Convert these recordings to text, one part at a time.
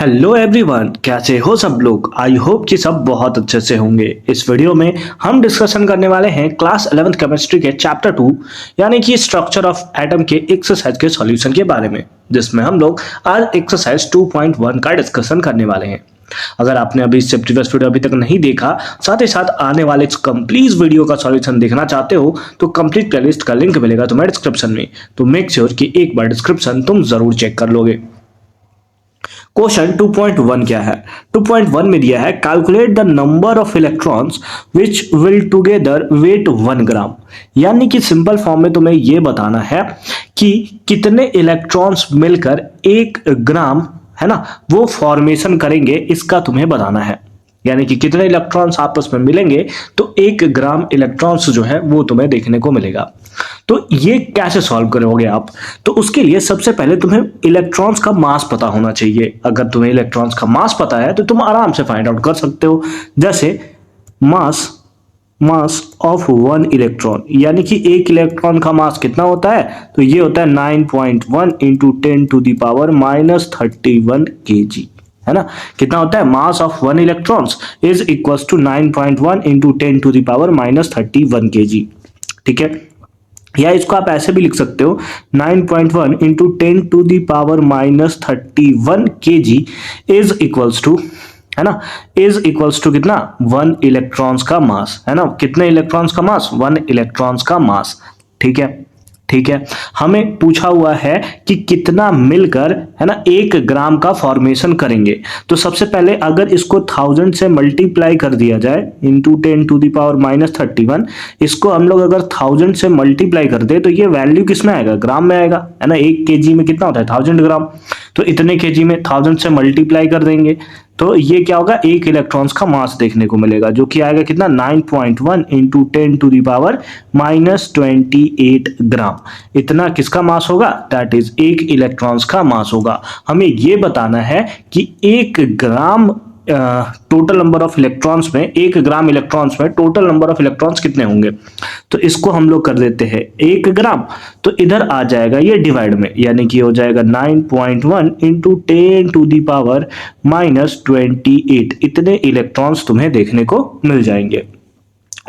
Hello everyone, कैसे हो सब लोग। आई होप कि सब बहुत अच्छे से होंगे। इस वीडियो में हम डिस्कशन करने वाले हैं क्लास 11th केमिस्ट्री के चैप्टर 2 यानी कि स्ट्रक्चर ऑफ एटम के एक्सरसाइज के सॉल्यूशन के बारे में, जिसमें हम लोग आज एक्सरसाइज 2.1 का डिस्कशन करने वाले हैं। अगर आपने अभी इससे प्रीवियस वीडियो अभी तक नहीं देखा, साथ ही साथ आने वाले इस कंप्लीट वीडियो का सॉल्यूशन देखना चाहते हो तो कंप्लीट प्लेलिस्ट का लिंक मिलेगा तुम्हें डिस्क्रिप्शन में। तो मेक श्योर कि एक बार डिस्क्रिप्शन तुम जरूर चेक कर लोगे। क्वेश्चन 2.1 क्या है? 2.1 में दिया है calculate the number of electrons which will together weight 1 gram. यानी कि सिंपल फॉर्म में तुम्हें यह बताना है कि कितने इलेक्ट्रॉन्स मिलकर 1 ग्राम है ना वो फॉर्मेशन करेंगे, इसका तुम्हें बताना है। यानी कि कितने इलेक्ट्रॉन्स आपस में मिलेंगे तो 1 ग्राम इलेक्ट्रॉन्स जो है वो तुम्हें देखने को मिलेगा। तो ये कैसे सॉल्व करोगे आप? तो उसके लिए सबसे पहले तुम्हें इलेक्ट्रॉन्स का मास पता होना चाहिए। अगर तुम्हें इलेक्ट्रॉन्स का मास पता है तो तुम आराम से फाइंड आउट कर सकते हो। जैसे मास ऑफ 1 इलेक्ट्रॉन, यानी कि एक इलेक्ट्रॉन का मास कितना होता है? तो ये होता है 9.1 into 10 to the power -31 kg, है ना। कितना होता है? Mass of 1 electrons is equal to 9.1 into 10 to the power -31 kg। ठीक है, या इसको आप ऐसे भी लिख सकते हो 9.1 into 10 to the power -31 kg is equals to, है ना, इज इक्वल्स टू कितना? 1 इलेक्ट्रॉन्स का मास, है ना। कितने इलेक्ट्रॉन्स का मास? 1 इलेक्ट्रॉन्स का मास। ठीक है, ठीक है। हमें पूछा हुआ है कि कितना मिलकर, है ना, 1 ग्राम का फॉर्मेशन करेंगे। तो सबसे पहले अगर इसको 1000 से मल्टीप्लाई कर दिया जाए इंटू 10 टू द पावर -31, इसको हम लोग अगर 1000 से मल्टीप्लाई कर दे तो ये वैल्यू किस में आएगा? ग्राम में आएगा, है ना। 1 kg में कितना होता है? 1000 ग्राम। तो इतने kg में 1000 से मल्टीप्लाई कर देंगे तो ये क्या होगा? 1 इलेक्ट्रॉन्स का मास देखने को मिलेगा, जो कि आएगा कितना? 9.1 इंटू 10 टू द पावर -28 ग्राम। इतना किसका मास होगा? दैट इज 1 इलेक्ट्रॉन्स का मास होगा। हमें ये बताना है कि 1 ग्राम टोटल नंबर ऑफ इलेक्ट्रॉन्स में, 1 ग्राम इलेक्ट्रॉन्स में टोटल नंबर ऑफ इलेक्ट्रॉन्स कितने होंगे। तो इसको हम लोग कर देते हैं 1 ग्राम, तो इधर आ जाएगा ये डिवाइड में, यानी कि हो जाएगा 9.1 इंटू 10 टू द पावर -28। इतने इलेक्ट्रॉन्स तुम्हें देखने को मिल जाएंगे।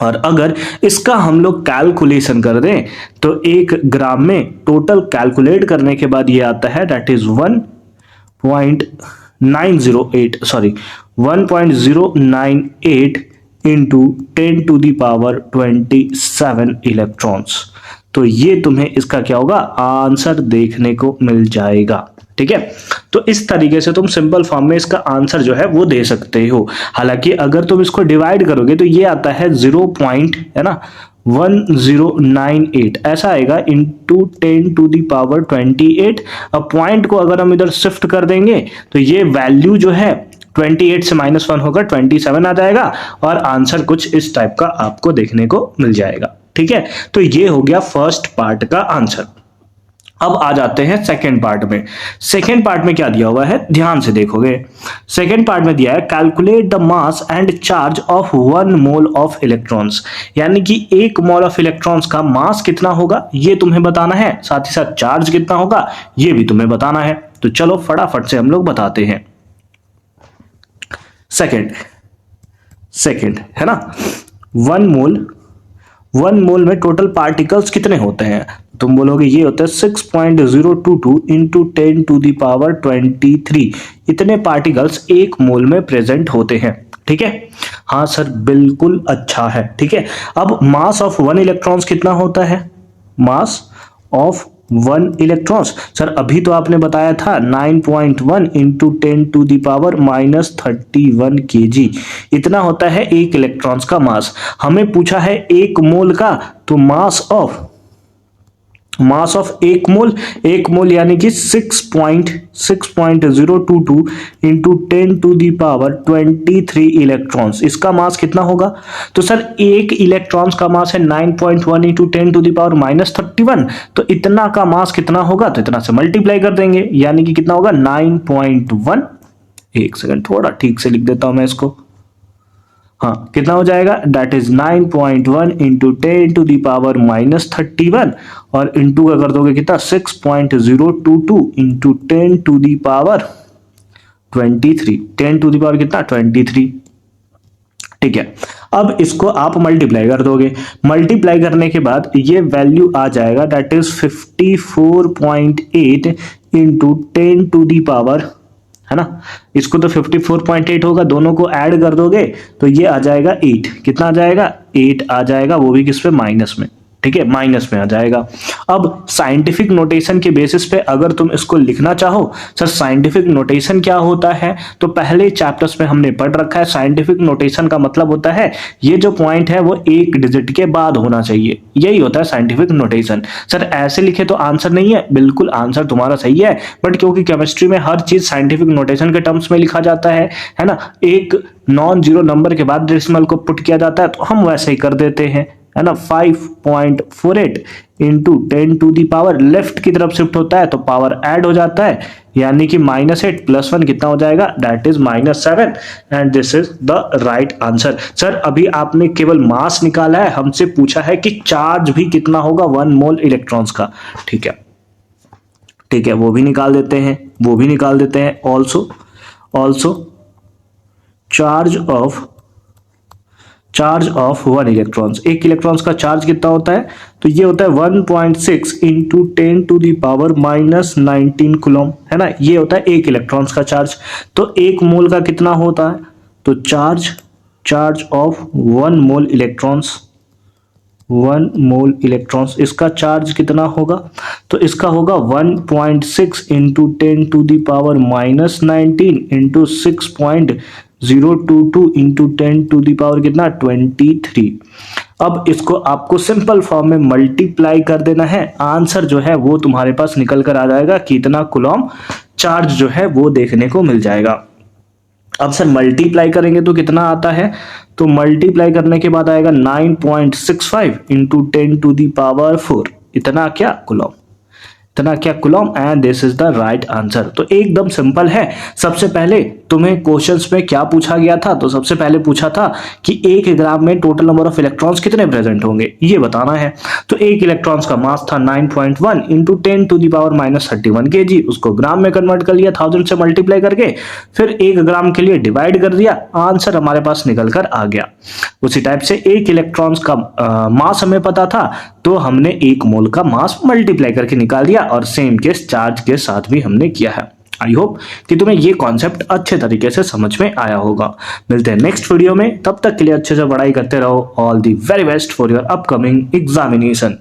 और अगर इसका हम लोग कैलकुलेशन कर दें तो 1 ग्राम में टोटल कैलकुलेट करने के बाद ये आता है that is 1.098 into 10 to the power 27 electrons. तो ये तुम्हें इसका क्या होगा? आंसर देखने को मिल जाएगा। ठीक है, तो इस तरीके से तुम सिंपल फॉर्म में इसका आंसर जो है वो दे सकते हो। हालांकि अगर तुम इसको डिवाइड करोगे तो ये आता है 0.1098 ऐसा आएगा इंटू 10 टू द पावर 28। अब पॉइंट को अगर हम इधर शिफ्ट कर देंगे तो ये वैल्यू जो है 28 से -1 होकर 27 आ जाएगा और आंसर कुछ इस टाइप का आपको देखने को मिल जाएगा। ठीक है, तो ये हो गया फर्स्ट पार्ट का आंसर। अब आ जाते हैं सेकेंड पार्ट में। सेकेंड पार्ट में क्या दिया हुआ है, ध्यान से देखोगे। सेकेंड पार्ट में दिया है calculate the mass and charge of 1 mole of electrons. यानी कि 1 मोल ऑफ इलेक्ट्रॉन्स का मास कितना होगा ये तुम्हें बताना है, साथ ही साथ चार्ज कितना होगा ये भी तुम्हें बताना है। तो चलो फटाफट से हम लोग बताते हैं। सेकेंड है ना, 1 मोल में टोटल पार्टिकल्स कितने होते हैं? तुम बोलोगे ये होता है 6.022 इंटू 10 टू द पावर 23। इतने पार्टिकल्स 1 मोल में प्रेजेंट होते हैं। ठीक है, हाँ सर बिल्कुल अच्छा है। ठीक है, अब मास ऑफ 1 इलेक्ट्रॉन्स कितना होता है? मास ऑफ 1 इलेक्ट्रॉन्स सर अभी तो आपने बताया था 9.1 into 10 to the power -31 kg। इतना होता है 1 इलेक्ट्रॉन्स का मास। हमें पूछा है 1 मोल का, तो मास ऑफ 1 मोल यानी कि 6.022 into 10 to the power 23 electrons. इसका मास कितना होगा? तो सर 1 इलेक्ट्रॉन्स का मास है 9.1 इंटू 10 टू द पावर -31, तो इतना का मास कितना होगा? तो इतना से मल्टीप्लाई कर देंगे, यानी कि कितना होगा? 9.1। एक सेकंड थोड़ा ठीक से लिख देता हूं मैं इसको। हाँ, कितना हो जाएगा? That is 9.1 into 10 to the power -31 और इंटू का कर दोगे कितना? 6.022 into 10 to the power 23, 10 to the power कितना 23। ठीक है, अब इसको आप मल्टीप्लाई कर दोगे, मल्टीप्लाई करने के बाद ये वैल्यू आ जाएगा that is 54.8 into 10 to the power, है ना। इसको तो 54.8 होगा, दोनों को ऐड कर दोगे तो ये आ जाएगा 8। कितना आ जाएगा 8 आ जाएगा, वो भी किस पे माइनस में। ठीक है, माइनस में आ जाएगा। अब साइंटिफिक नोटेशन के बेसिस पे अगर तुम इसको लिखना चाहो, सर साइंटिफिक नोटेशन क्या होता है, तो पहले चैप्टर्स में हमने पढ़ रखा है। साइंटिफिक नोटेशन का मतलब होता है ये जो पॉइंट है वो एक डिजिट के बाद होना चाहिए, यही होता है साइंटिफिक नोटेशन। सर ऐसे लिखे तो आंसर नहीं है, बिल्कुल आंसर तुम्हारा सही है, बट क्योंकि केमिस्ट्री में हर चीज साइंटिफिक नोटेशन के टर्म्स में लिखा जाता है ना, एक नॉन जीरो नंबर के बाद डेसिमल को पुट किया जाता है, तो हम वैसे ही कर देते हैं, है ना। 5.48 into 10 to the power, left की तरफ शिफ्ट होता है तो पावर ऐड हो जाता है, यानी कि -8 + 1 कितना हो जाएगा, that is -7, and this is the right answer. Sir अभी आपने केवल मास निकाला है, हमसे पूछा है कि चार्ज भी कितना होगा 1 मोल इलेक्ट्रॉन्स का। ठीक है, ठीक है, वो भी निकाल देते हैं, वो भी निकाल देते हैं। ऑल्सो चार्ज ऑफ 1 इलेक्ट्रॉन्स, एक इलेक्ट्रॉन्स का चार्ज कितना होता है, तो ये होता है 1.6 into 10 to the power -19 coulomb, है ना। ये होता है एक इलेक्ट्रॉन्स का चार्ज। तो एक मोल का कितना होता है, तो charge of 1 mole electrons, 1 mole electrons, इसका चार्ज कितना होगा, तो इसका होगा 1.6 into 10 to the power -19 into 6.022 into 10 to the power कितना 23। अब इसको आपको सिंपल फॉर्म में मल्टीप्लाई कर देना है, आंसर जो है वो तुम्हारे पास निकल कर आ जाएगा, कितना कूलम चार्ज जो है वो देखने को मिल जाएगा। अब सर मल्टीप्लाई करेंगे तो कितना आता है, तो मल्टीप्लाई करने के बाद आएगा 9.65 इंटू 10 टू दी पावर 4, इतना क्या कूलम, इतना क्या coulomb, and this is the right answer. तो एकदम सिंपल है। सबसे पहले तुम्हें क्वेश्चंस में क्या पूछा गया था, तो सबसे पहले पूछा था कि 1 ग्राम में टोटल नंबर ऑफ इलेक्ट्रॉन्स कितने प्रेजेंट होंगे, ये बताना है। तो एक इलेक्ट्रॉन्स का मास था 9.1 into 10 to the power -31 kg, उसको ग्राम में कन्वर्ट कर लिया 1000 से मल्टीप्लाई करके, फिर 1 ग्राम के लिए डिवाइड कर दिया, आंसर हमारे पास निकल कर आ गया। उसी टाइप से एक इलेक्ट्रॉन्स का मास हमें पता था, तो हमने 1 मोल का मास मल्टीप्लाई करके निकाल दिया, और सेम केस चार्ज के साथ भी हमने किया है। आई होप कि तुम्हें ये कॉन्सेप्ट अच्छे तरीके से समझ में आया होगा। मिलते हैं नेक्स्ट वीडियो में, तब तक के लिए अच्छे से पढ़ाई करते रहो। All the very best for your upcoming examination.